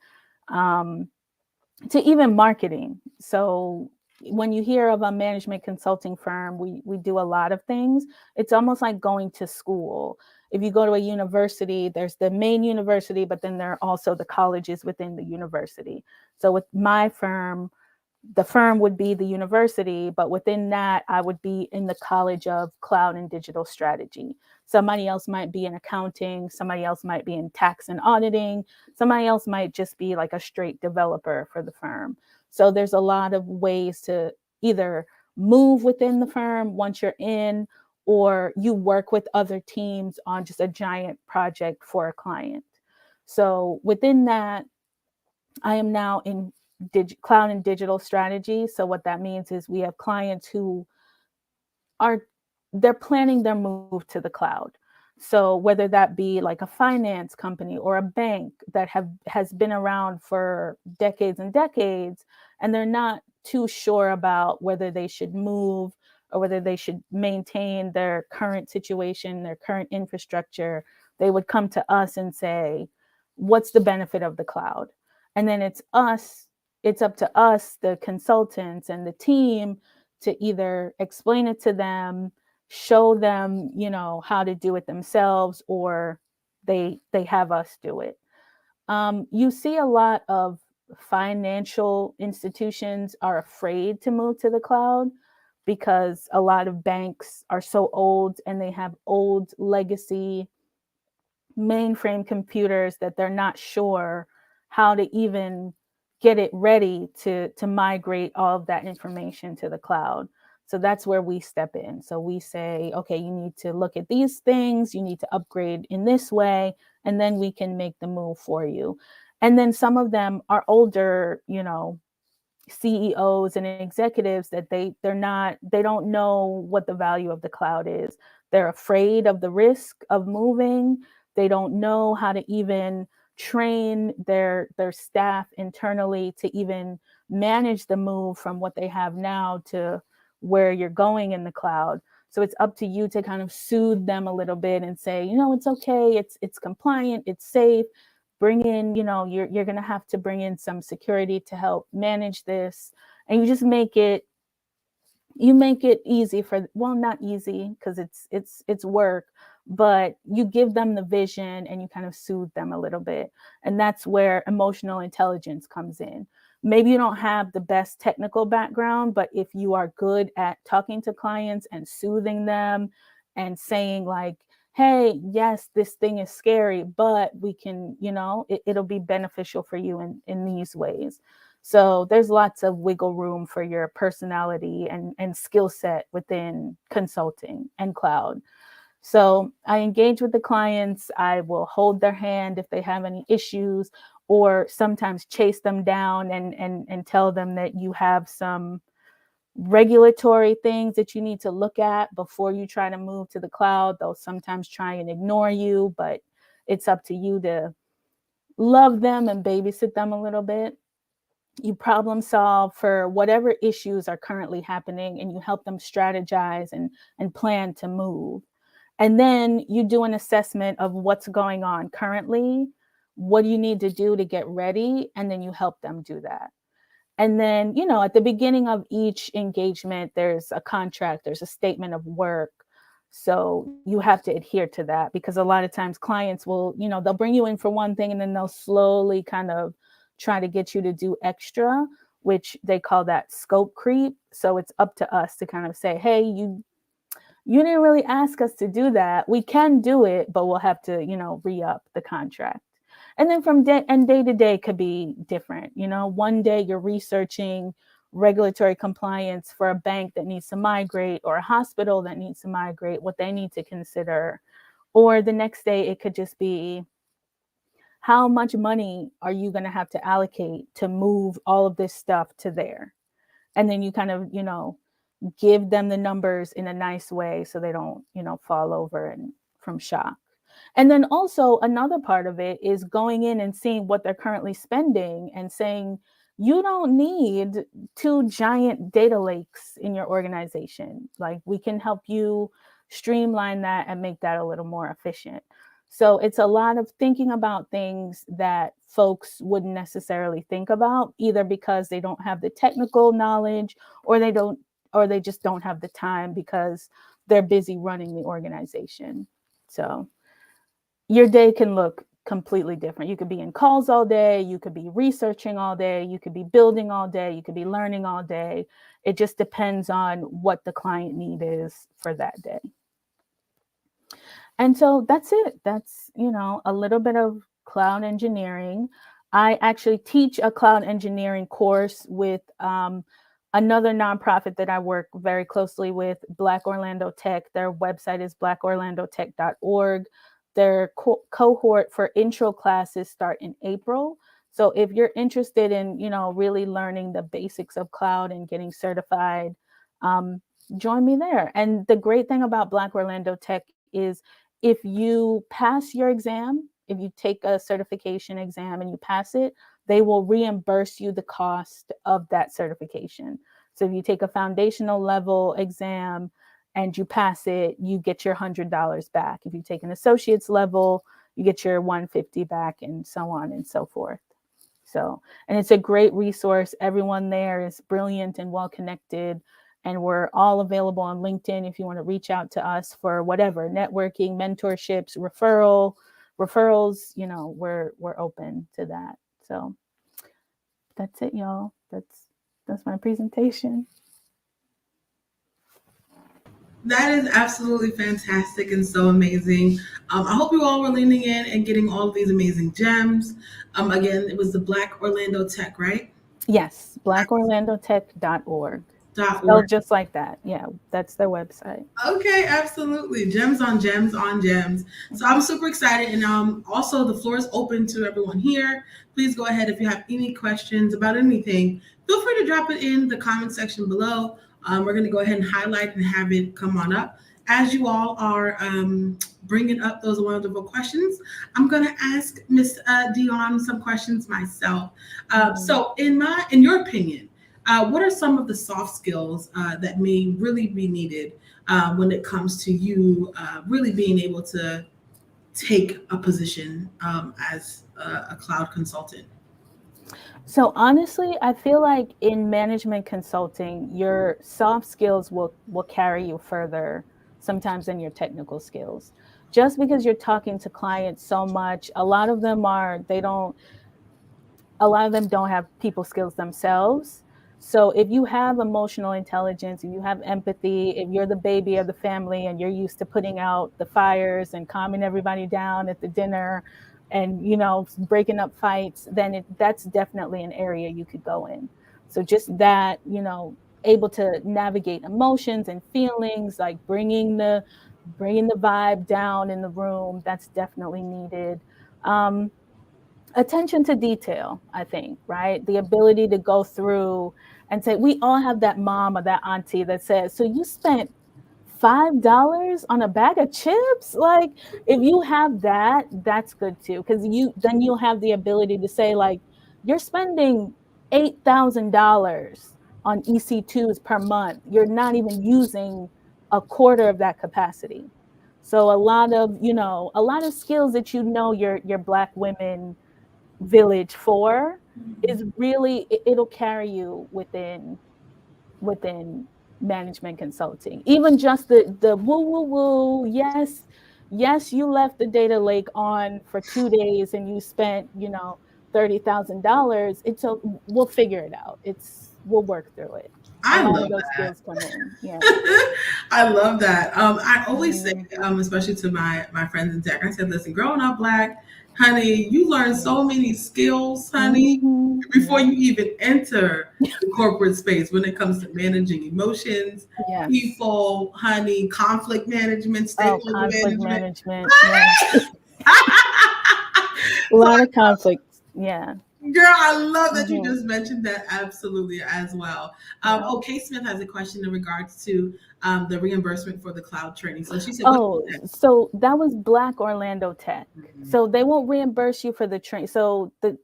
to even marketing. So when you hear of a management consulting firm, we do a lot of things. It's almost like going to school. If you go to a university, there's the main university, but then there are also the colleges within the university. So with my firm, the firm would be the university, but within that, I would be in the College of Cloud and Digital Strategy. Somebody else might be in accounting, somebody else might be in tax and auditing, somebody else might just be like a straight developer for the firm. So there's a lot of ways to either move within the firm once you're in, or you work with other teams on just a giant project for a client. So within that, I am now in cloud and digital strategy. So what that means is we have clients who they're planning their move to the cloud. So whether that be like a finance company or a bank that has been around for decades and decades, and they're not too sure about whether they should move or whether they should maintain their current situation, their current infrastructure, they would come to us and say, what's the benefit of the cloud? And then it's up to us, the consultants and the team, to either explain it to them, show them, how to do it themselves, or they have us do it. You see a lot of financial institutions are afraid to move to the cloud because a lot of banks are so old and they have old legacy mainframe computers that they're not sure how to even get it ready to migrate all of that information to the cloud. So that's where we step in. So we say, okay, you need to look at these things, you need to upgrade in this way, and then we can make the move for you. And then some of them are older, CEOs and executives that they don't know what the value of the cloud is. They're afraid of the risk of moving. They don't know how to even train their staff internally to even manage the move from what they have now to where you're going in the cloud. So it's up to you to kind of soothe them a little bit and say, it's okay, it's compliant, it's safe. Bring in, you're going to have to bring in some security to help manage this. And you just make it easy for, well, not easy because it's work, but you give them the vision and you kind of soothe them a little bit. And that's where emotional intelligence comes in. Maybe you don't have the best technical background, but if you are good at talking to clients and soothing them and saying like, hey, yes, this thing is scary, but we can, it'll be beneficial for you in these ways. So there's lots of wiggle room for your personality and skill set within consulting and cloud. So I engage with the clients. I will hold their hand if they have any issues, or sometimes chase them down and tell them that you have some regulatory things that you need to look at before you try to move to the cloud. They'll sometimes try and ignore you, but it's up to you to love them and babysit them a little bit. You problem solve for whatever issues are currently happening, and you help them strategize and plan to move. And then you do an assessment of what's going on currently, what do you need to do to get ready, and then you help them do that. And then, at the beginning of each engagement, there's a contract, there's a statement of work. So you have to adhere to that, because a lot of times clients will, they'll bring you in for one thing and then they'll slowly kind of try to get you to do extra, which they call that scope creep. So it's up to us to kind of say, hey, you didn't really ask us to do that. We can do it, but we'll have to, re-up the contract. And then from day to day could be different. One day you're researching regulatory compliance for a bank that needs to migrate, or a hospital that needs to migrate, what they need to consider. Or the next day it could just be, how much money are you going to have to allocate to move all of this stuff to there? And then you kind of, give them the numbers in a nice way so they don't, fall over and from shock. And then also another part of it is going in and seeing what they're currently spending and saying, you don't need two giant data lakes in your organization. Like, we can help you streamline that and make that a little more efficient. So it's a lot of thinking about things that folks wouldn't necessarily think about, either because they don't have the technical knowledge, or they just don't have the time because they're busy running the organization. So your day can look completely different. You could be in calls all day, you could be researching all day, you could be building all day, you could be learning all day. It just depends on what the client need is for that day. And so that's it. That's, a little bit of cloud engineering. I actually teach a cloud engineering course with another nonprofit that I work very closely with, Black Orlando Tech. Their website is blackorlandotech.org. Their cohort for intro classes start in April. So if you're interested in, really learning the basics of cloud and getting certified, join me there. And the great thing about Black Orlando Tech is, if you pass your exam, if you take a certification exam and you pass it, they will reimburse you the cost of that certification. So if you take a foundational level exam and you pass it, you get your $100 back. If you take an associate's level, you get your $150 back, and so on and so forth. So, and it's a great resource. Everyone there is brilliant and well connected. And we're all available on LinkedIn if you want to reach out to us for whatever networking, mentorships, referrals. We're open to that. So that's it, y'all. That's my presentation. That is absolutely fantastic and so amazing. I hope you all were leaning in and getting all of these amazing gems. Again, it was the Black Orlando Tech, right? Yes, blackorlandotech.org. .org. Spelled just like that. Yeah, that's their website. Okay, absolutely. Gems on gems on gems. So I'm super excited. And also, the floor is open to everyone here. Please go ahead if you have any questions about anything. Feel free to drop it in the comment section below. We're going to go ahead and highlight and have it come on up. As you all are bringing up those wonderful questions, I'm going to ask Miss Dion some questions myself. So, in your opinion, what are some of the soft skills that may really be needed when it comes to you really being able to take a position as a cloud consultant? So honestly, I feel like in management consulting, your soft skills will carry you further sometimes than your technical skills. Just because you're talking to clients so much, a lot of them don't have people skills themselves. So if you have emotional intelligence, if you have empathy, if you're the baby of the family and you're used to putting out the fires and calming everybody down at the dinner and breaking up fights, then that's definitely an area you could go in. So just that, able to navigate emotions and feelings, like bringing the vibe down in the room, that's definitely needed. um, Attention to detail, I think, right? The ability to go through and say, we all have that mom or that auntie that says, so you spent $5 on a bag of chips? Like, if you have that, that's good too. Because then you'll have the ability to say, like, you're spending $8,000 on EC2s per month. You're not even using a quarter of that capacity. So a lot of skills that your Black women village for is really it'll carry you within management consulting. Even just the woo woo woo. Yes, you left the data lake on for 2 days and you spent $30,000. We'll figure it out. We'll work through it. A I lot of love those that. skills come in. Yeah. I love that. I always say, Mhm. especially to my friends in tech, I said, listen, growing up Black, honey, you learn so many skills, honey, before Yeah. you even enter the corporate space when it comes to managing emotions, Yes. people, honey, conflict management, Oh, stakeholder conflict management. management. Yeah. A So lot of conflicts. Yeah. girl, I love that you Hmm. just mentioned that absolutely as well. Yeah. Okay, Smith has a question in regards to the reimbursement for the cloud training. So she said, "What is Oh, that?" so that was Black Orlando Tech. So they won't reimburse you for the train. So the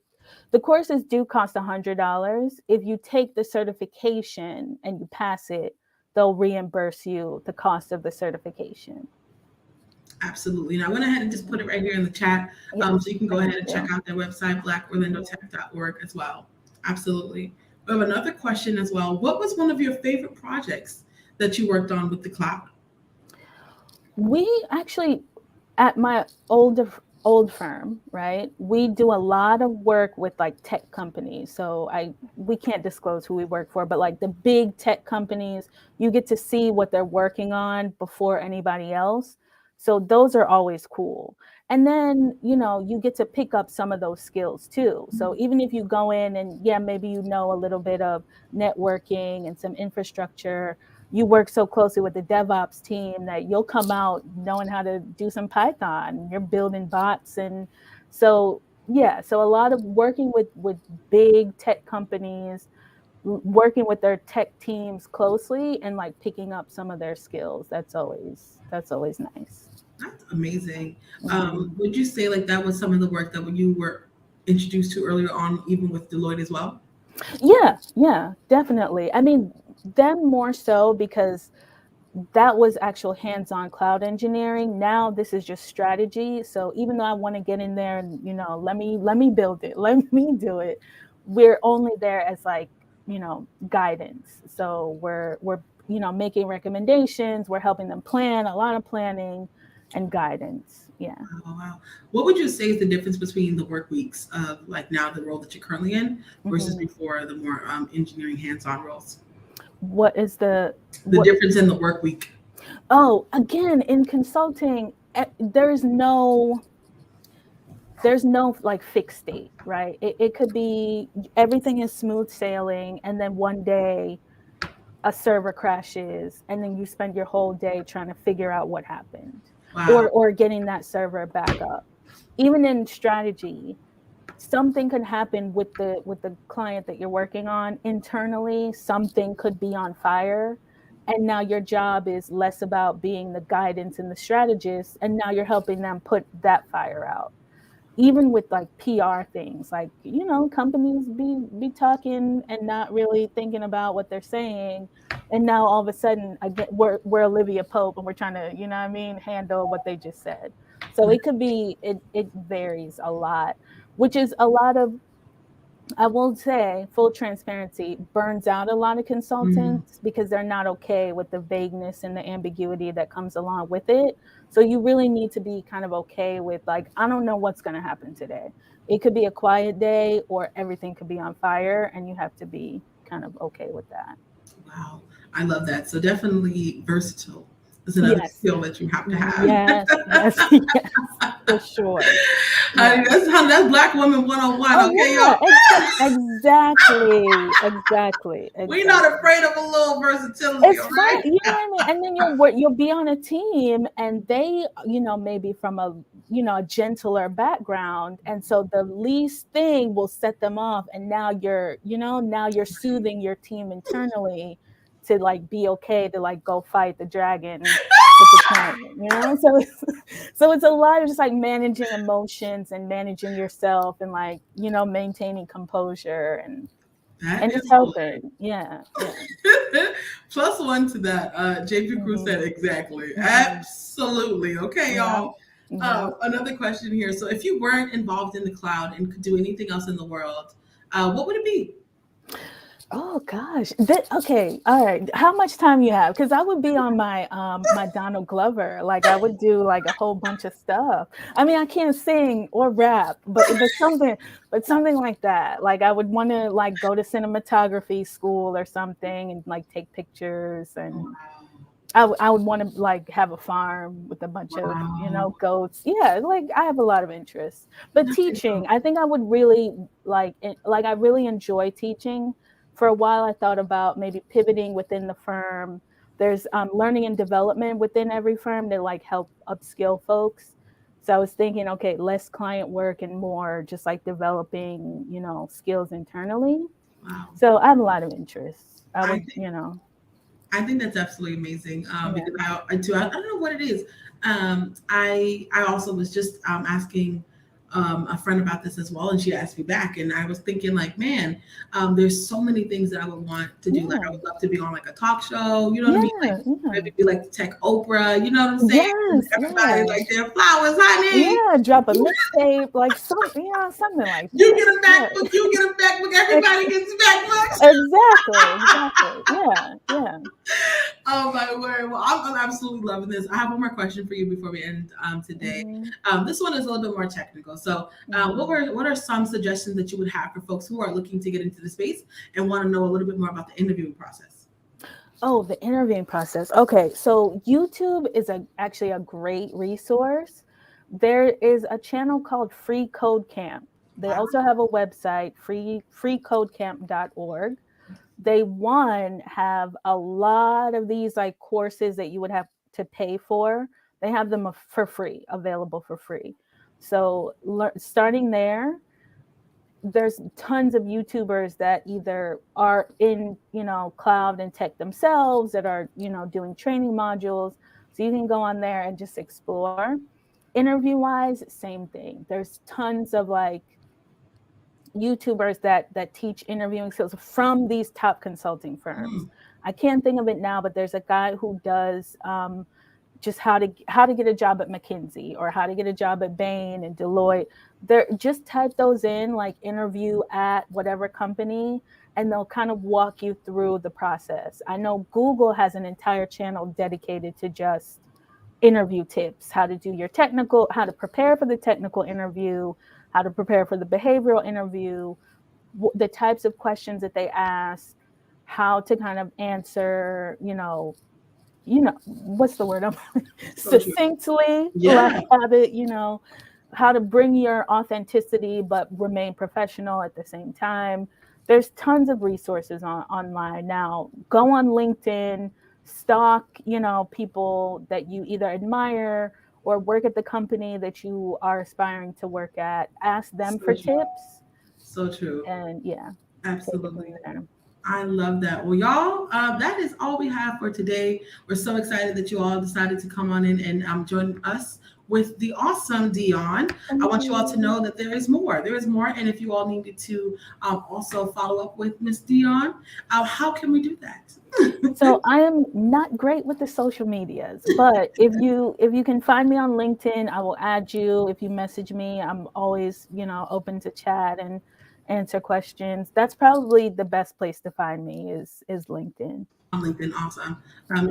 courses do cost $100. If you take the certification and you pass it, they'll reimburse you the cost of the certification. Absolutely. And I went ahead and just put it Mhm. right here in the chat, Yes, so you can go thank ahead and check you. out their website, blackorlandotech.org, as well. Absolutely. We have another question as well. What was one of your favorite projects that you worked on with the cloud? We actually, at my old firm, right? We do a lot of work with like tech companies. So we can't disclose who we work for, but like the big tech companies, you get to see what they're working on before anybody else. So those are always cool. And then, you get to pick up some of those skills too. So even if you go in and yeah, maybe a little bit of networking and some infrastructure, you work so closely with the DevOps team that you'll come out knowing how to do some Python. You're building bots. And so, yeah, so a lot of working with big tech companies, working with their tech teams closely and like picking up some of their skills. That's always nice. That's amazing. Mhm. Would you say like that was some of the work that you were introduced to earlier on, even with Deloitte as well? Yeah, definitely. I mean, them more so because that was actual hands-on cloud engineering. Now this is just strategy. So even though I want to get in there and let me build it, let me do it, we're only there as like guidance. So we're making recommendations. We're helping them plan, a lot of planning and guidance. Yeah. Oh, wow. What would you say is the difference between the work weeks of like now the role that you're currently in versus Hmm. before the more engineering hands-on roles? What is the The what? difference in the work week. Oh, again, in consulting, there's no like fixed state, right? It could be everything is smooth sailing, and then one day a server crashes, and then you spend your whole day trying to figure out what happened, or Wow. getting that server back up. Even in strategy, something could happen with the client that you're working on internally. Something could be on fire, and now your job is less about being the guidance and the strategist, and now you're helping them put that fire out. Even with like PR things, like companies be talking and not really thinking about what they're saying, and now all of a sudden again we're Olivia Pope and we're trying to what I mean, handle what they just said. So it could be it varies a lot, which is a lot of, I will say, full transparency, burns out a lot of Mm, consultants because they're not okay with the vagueness and the ambiguity that comes along with it. So you really need to be kind of okay with, like, I don't know what's going to happen today. It could be a quiet day or everything could be on fire, and you have to be kind of okay with that. wow. I love that. So definitely versatile is another Yes. skill that you have to have. Yes. Yes. Yes. For sure. Honey, Yeah. that's Black Woman 101, Oh okay, yeah, y'all? exactly, exactly, We're not exactly. afraid of a little versatility, It's all fun, right? and then you'll be on a team, and they, maybe from a gentler background, and so the least thing will set them off, and now you're soothing your team internally to like be okay to like go fight the dragon with the client. So it's a lot of just like managing emotions and managing yourself, and like maintaining composure and That just is hilarious. helping. Yeah, yeah. Plus one to that. JP Cruz Mhm. said exactly. Mhm. Absolutely. Okay, Yeah. y'all. Yeah. Another question here. So, if you weren't involved in the cloud and could do anything else in the world, what would it be? Oh gosh. Okay. All right. How much time you have? Because I would be on my Donald Glover. Like I would do like a whole bunch of stuff. I mean, I can't sing or rap, but something like that. Like I would want to like go to cinematography school or something and like take pictures, and Wow. I would want to like have a farm with a bunch of Wow. goats. Yeah, like I have a lot of interests. But There you teaching, go. I think I would really like I really enjoy teaching. For a while, I thought about maybe pivoting within the firm. There's learning and development within every firm to like help upskill folks. So I was thinking, okay, less client work and more just like developing, skills internally. Wow. So I have a lot of interests. I I would, think that's absolutely amazing. yeah. Because I don't know what it is. I also was just asking a friend about this as well, and she asked me back, and I was thinking like, man, there's so many things that I would want to do. Like I Yeah. would love to be on like a talk show. You know what I mean? Like Yeah, yeah. maybe be like the tech Oprah. You know what I'm saying? Yes, Everybody yeah. like their flowers, honey. Yeah, drop a mixtape, like something like You that. get a Yeah. MacBook. You get a MacBook. Everybody gets MacBooks. Exactly, exactly. Yeah, yeah. Oh my word! Well, I'm absolutely loving this. I have one more question for you before we end today. Mhm, This one is a little bit more technical. So, mhm. what are some suggestions that you would have for folks who are looking to get into the space and want to know a little bit more about the interviewing process? Oh, the interviewing process. Okay, so YouTube is actually a great resource. There is a channel called Free Code Camp. They Wow. also have a website, freecodecamp.org. They have a lot of these like courses that you would have to pay for. They have them for free, available for free. So starting there, there's tons of YouTubers that either are in cloud and tech themselves, that are doing training modules. So you can go on there and just explore. Interview wise, same thing. There's tons of like YouTubers that teach interviewing skills from these top consulting firms. Mm, I can't think of it now, but there's a guy who does just how to get a job at McKinsey, or how to get a job at Bain and Deloitte. There, just type those in, like interview at whatever company, and they'll kind of walk you through the process. I know Google has an entire channel dedicated to just interview tips, how to do your technical, how to prepare for the technical interview, how to prepare for the behavioral interview, the types of questions that they ask, how to kind of answer, what's the word? So true. Succinctly, like Yeah. how to bring your authenticity but remain professional at the same time. There's tons of resources online now. Go on LinkedIn, stalk, people that you either admire or work at the company that you are aspiring to work at. Ask them So for true. tips, So true. and yeah, take it from Absolutely. there. I love that. Well, y'all, that is all we have for today. We're so excited that you all decided to come on in and join us with the awesome Dion. I Thank want you all to you. know that there is more. There is more. And if you all needed to also follow up with Miss Dion, how can we do that? So I am not great with the social medias, but if you can find me on LinkedIn, I will add you. If you message me, I'm always, open to chat and answer questions. That's probably the best place to find me is LinkedIn. On LinkedIn, awesome.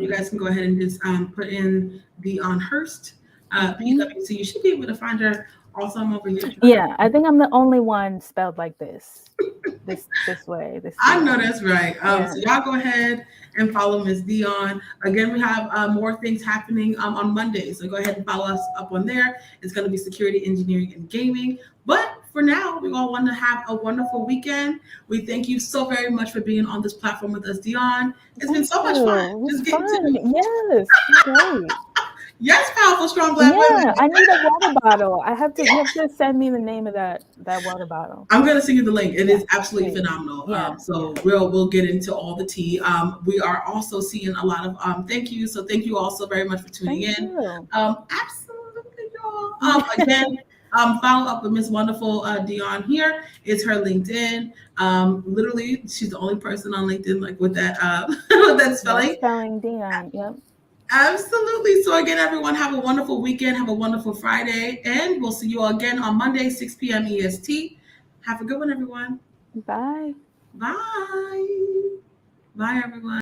You guys can go ahead and just put in Dion Hurst, Hmm. PWC. You should be able to find her. Also, I'm over here trying. Yeah, I think I'm the only one spelled like this way, this I know Dion. that's right. Yeah. So y'all go ahead and follow Miss Dion. Again, we have more things happening on Monday. So go ahead and follow us up on there. It's going to be security, engineering, and gaming. But for now, we all want to have a wonderful weekend. We thank you so very much for being on this platform with us, Dion. It's been Thank so much fun you. It was just getting to fun. know you. Yes, it's been great. Yes, powerful, strong black Yeah, women. I need a water bottle. You have to send me the name of that water bottle. I'm gonna send you the link. It Yeah, is absolutely please. phenomenal. Yeah, So yeah. we'll get into all the tea. We are also seeing a lot of thank you. So thank you all so very much for tuning Thank in. you. Absolutely, y'all. Again, follow up with Miss Wonderful Dion here. It's her LinkedIn. Literally, she's the only person on LinkedIn like with that with that That spelling. spelling Dion. Yep. Absolutely. So again, everyone, have a wonderful weekend. Have a wonderful Friday, and we'll see you all again on Monday, 6 p.m. EST. Have a good one, everyone. Bye. Bye. Bye, everyone.